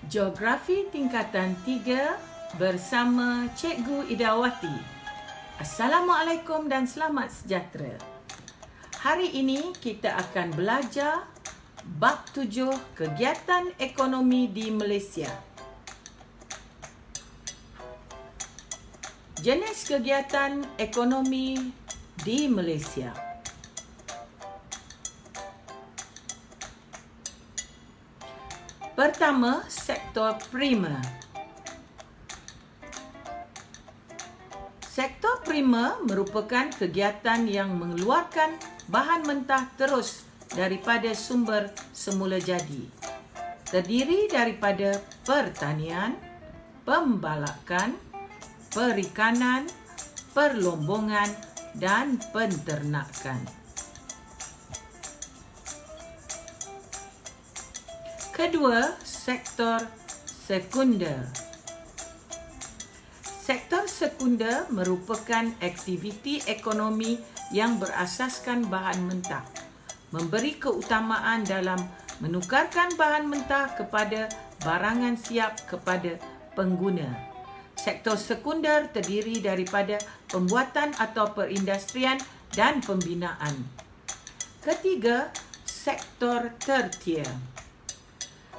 Geografi tingkatan 3 bersama Cikgu Idawati. Assalamualaikum dan selamat sejahtera. Hari ini kita akan belajar bab 7 kegiatan ekonomi di Malaysia. Jenis kegiatan ekonomi di Malaysia. Pertama, sektor primer. Sektor primer merupakan kegiatan yang mengeluarkan bahan mentah terus daripada sumber semula jadi. Terdiri daripada pertanian, pembalakan, perikanan, perlombongan dan penternakan. Kedua, sektor sekunder. Sektor sekunder merupakan aktiviti ekonomi yang berasaskan bahan mentah, memberi keutamaan dalam menukarkan bahan mentah kepada barangan siap kepada pengguna. Sektor sekunder terdiri daripada pembuatan atau perindustrian dan pembinaan. Ketiga, sektor tertier.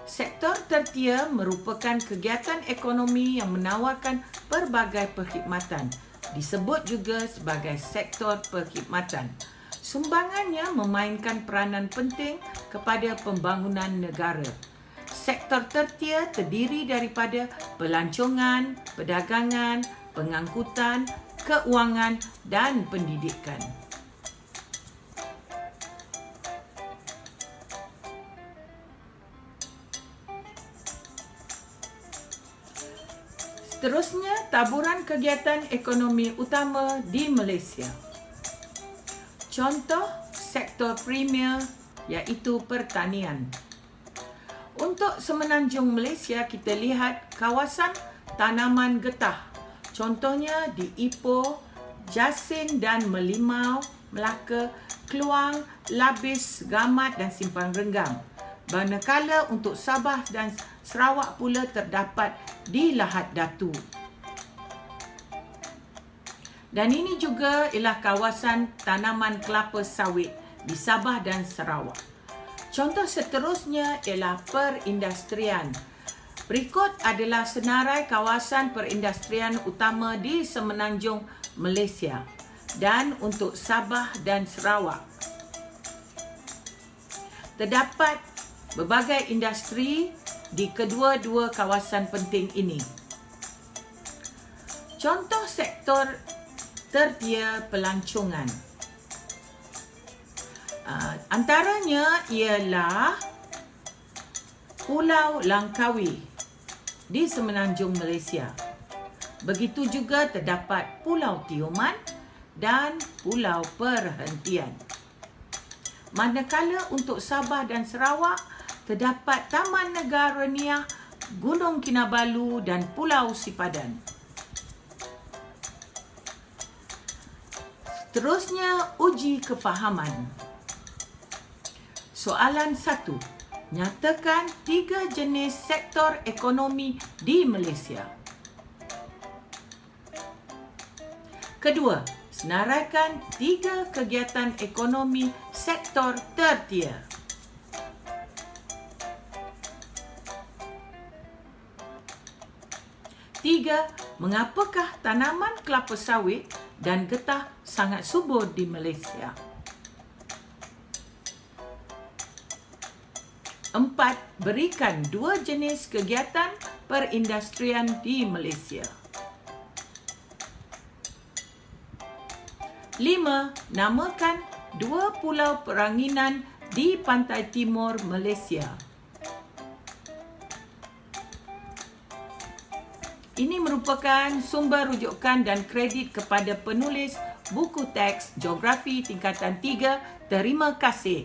Sektor tertier merupakan kegiatan ekonomi yang menawarkan pelbagai perkhidmatan. Disebut juga sebagai sektor perkhidmatan. Sumbangannya memainkan peranan penting kepada pembangunan negara. Sektor tertier terdiri daripada pelancongan, perdagangan, pengangkutan, keuangan dan pendidikan. Seterusnya, taburan kegiatan ekonomi utama di Malaysia. Contoh sektor premier iaitu pertanian. Untuk semenanjung Malaysia, kita lihat kawasan tanaman getah. Contohnya di Ipoh, Jasin dan Melimau, Melaka, Kluang, Labis, Gamat dan Simpang Renggam. Manakala untuk Sabah dan Sarawak pula terdapat di Lahad Datu. Dan ini juga ialah kawasan tanaman kelapa sawit di Sabah dan Sarawak. Contoh seterusnya ialah perindustrian. Berikut adalah senarai kawasan perindustrian utama di semenanjung Malaysia dan untuk Sabah dan Sarawak. Terdapat berbagai industri di kedua-dua kawasan penting ini. Contoh sektor tertier pelancongan. Antaranya ialah Pulau Langkawi di semenanjung Malaysia. Begitu juga terdapat Pulau Tioman dan Pulau Perhentian. Manakala untuk Sabah dan Sarawak terdapat Taman Negara Niah, Gunung Kinabalu dan Pulau Sipadan. Seterusnya, uji kefahaman. Soalan 1. Nyatakan 3 jenis sektor ekonomi di Malaysia. Kedua, senaraikan 3 kegiatan ekonomi sektor tertier. Tiga, mengapakah tanaman kelapa sawit dan getah sangat subur di Malaysia? 4. Berikan 2 jenis kegiatan perindustrian di Malaysia. 5. Namakan 2 pulau peranginan di pantai timur Malaysia. Ini merupakan sumber rujukan dan kredit kepada penulis buku teks Geografi tingkatan 3. Terima kasih.